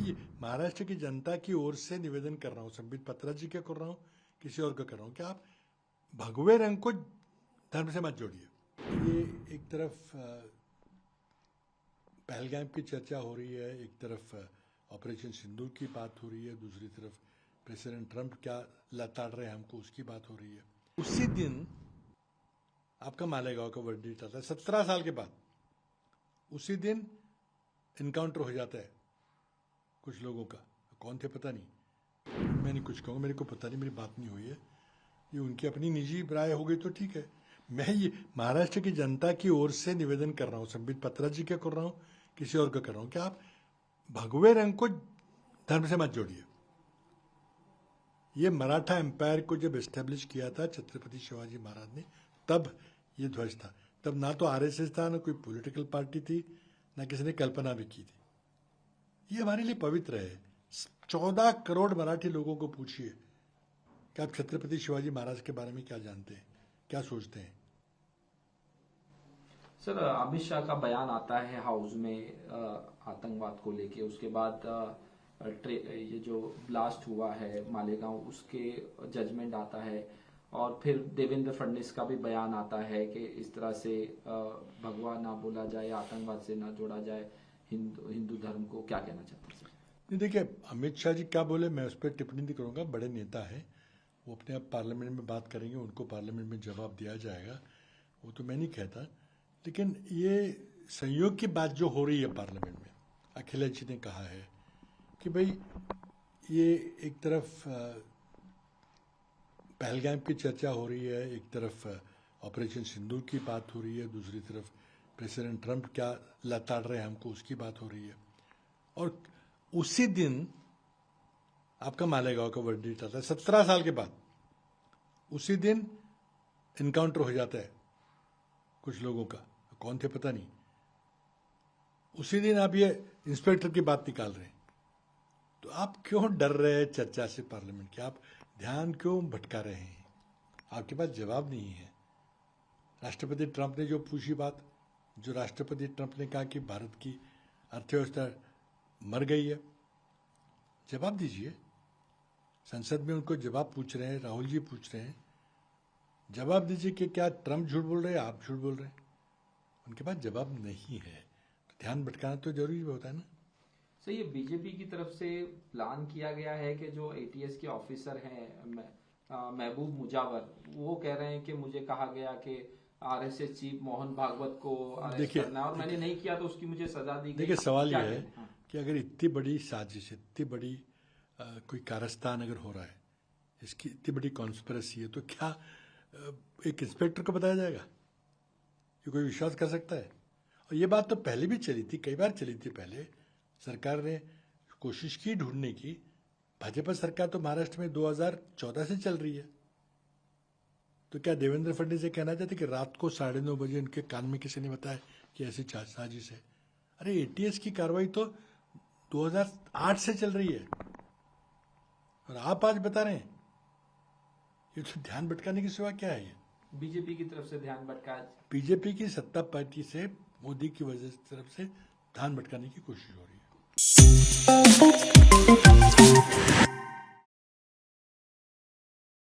मैं महाराष्ट्र की जनता की ओर से निवेदन कर रहा हूँ, संबित पात्रा जी का कर रहा हूँ, किसी और का कर रहा हूँ कि आप भगवे रंग को धर्म से मत जोड़िए। ये एक तरफ पहलगाम की चर्चा हो रही है, एक तरफ ऑपरेशन सिंदूर की बात हो रही है, दूसरी तरफ प्रेसिडेंट ट्रंप क्या लताड़ रहे हैं हमको उसकी बात हो रही है। उसी दिन आपका मालेगांव का वर्डिक्ट आता है 17 साल के बाद। उसी दिन इनकाउंटर हो जाता है कुछ लोगों का, कौन थे पता नहीं, मैं नहीं कुछ कहूँगा, मेरे को पता नहीं, मेरी बात नहीं हुई है, ये उनकी अपनी निजी राय हो गई तो ठीक है। मैं ये महाराष्ट्र की जनता की ओर से निवेदन कर रहा हूँ, संबित पात्रा जी का कर रहा हूँ, किसी और का कर रहा हूँ कि आप भगवे रंग को धर्म से मत जोड़िए। ये मराठा एम्पायर को जब एस्टेब्लिश किया था छत्रपति शिवाजी महाराज ने, तब ये ध्वज था। तब ना तो आरएसएस था, ना कोई पॉलिटिकल पार्टी थी, ना किसी ने कल्पना भी की थी। ये हमारे लिए पवित्र है। 14 करोड़ मराठी लोगों को पूछिए कि आप छत्रपति शिवाजी महाराज के बारे में क्या जानते हैं, क्या सोचते हैं। सर, अमित शाह का बयान आता है हाउस में आतंकवाद को लेके, उसके बाद ये जो ब्लास्ट हुआ है मालेगांव उसके जजमेंट आता है, और फिर देवेंद्र फडणवीस का भी बयान आता है कि इस तरह से भगवा ना बोला जाए, आतंकवाद से ना जोड़ा जाए हिंदू धर्म को। क्या कहना चाहते हैं सर? नहीं, देखिए अमित शाह जी क्या बोले मैं उस पर टिप्पणी नहीं करूँगा, बड़े नेता है, वो अपने आप पार्लियामेंट में बात करेंगे, उनको पार्लियामेंट में जवाब दिया जाएगा, वो तो मैं नहीं कहता। लेकिन ये संयोग की बात जो हो रही है पार्लियामेंट में, अखिलेश जी ने कहा है कि भाई ये एक तरफ पहलगाम की चर्चा हो रही है, एक तरफ ऑपरेशन सिंदूर की बात हो रही है, दूसरी तरफ प्रेसिडेंट ट्रंप क्या लताड़ रहे हैं हमको उसकी बात हो रही है, और उसी दिन आपका मालेगांव का वर्डिक्ट आता है 17 साल के बाद। उसी दिन इनकाउंटर हो जाता है कुछ लोगों का, कौन थे पता नहीं। उसी दिन आप ये इंस्पेक्टर की बात निकाल रहे हैं, तो आप क्यों डर रहे हैं चर्चा से पार्लियामेंट की? आप ध्यान क्यों भटका रहे हैं? आपके पास जवाब नहीं है। राष्ट्रपति ट्रंप ने जो पूछी बात, जो राष्ट्रपति ट्रंप ने कहा कि भारत की अर्थव्यवस्था मर गई है, जवाब दीजिए। संसद में उनको जवाब पूछ रहे हैं, राहुल जी पूछ रहे हैं, जवाब दीजिए कि क्या ट्रंप झूठ बोल रहे हैं, आप झूठ बोल रहे हैं। उनके पास जवाब नहीं है, तो ध्यान भटकाना तो जरूरी होता है ना। सर, ये बीजेपी की तरफ से प्लान किया गया है कि जो एटीएस के ऑफिसर हैं महबूब मुजावर, वो कह रहे हैं कि मुझे कहा गया कि आरएसएस चीफ मोहन भागवत को अरेस्ट करना है और मैंने नहीं किया तो उसकी मुझे सजा दी गई। देखिए सवाल ये है कि अगर इतनी बड़ी साजिश, इतनी बड़ी कोई कारस्तान अगर हो रहा है, इसकी इतनी बड़ी कॉन्स्पिरेसी है, तो क्या एक इंस्पेक्टर को बताया जाएगा? ये कोई विश्वास कर सकता है? और ये बात तो पहले भी चली थी, कई बार चली थी। पहले सरकार ने कोशिश की ढूंढने की। भाजपा सरकार तो महाराष्ट्र में 2014 से चल रही है, तो क्या देवेंद्र फडणवीस ये कहना चाहते कि रात को 9:30 बजे उनके कान में किसी ने बताया कि ऐसी साजिश है? अरे एटीएस की कार्रवाई तो 2008 से चल रही है और आप आज बता रहे हैं। ये तो ध्यान भटकाने की सिवा क्या है? ये बीजेपी की तरफ से ध्यान भटका, बीजेपी की सत्ता पार्टी से, मोदी की वजह से तरफ से ध्यान भटकाने की कोशिश हो रही है।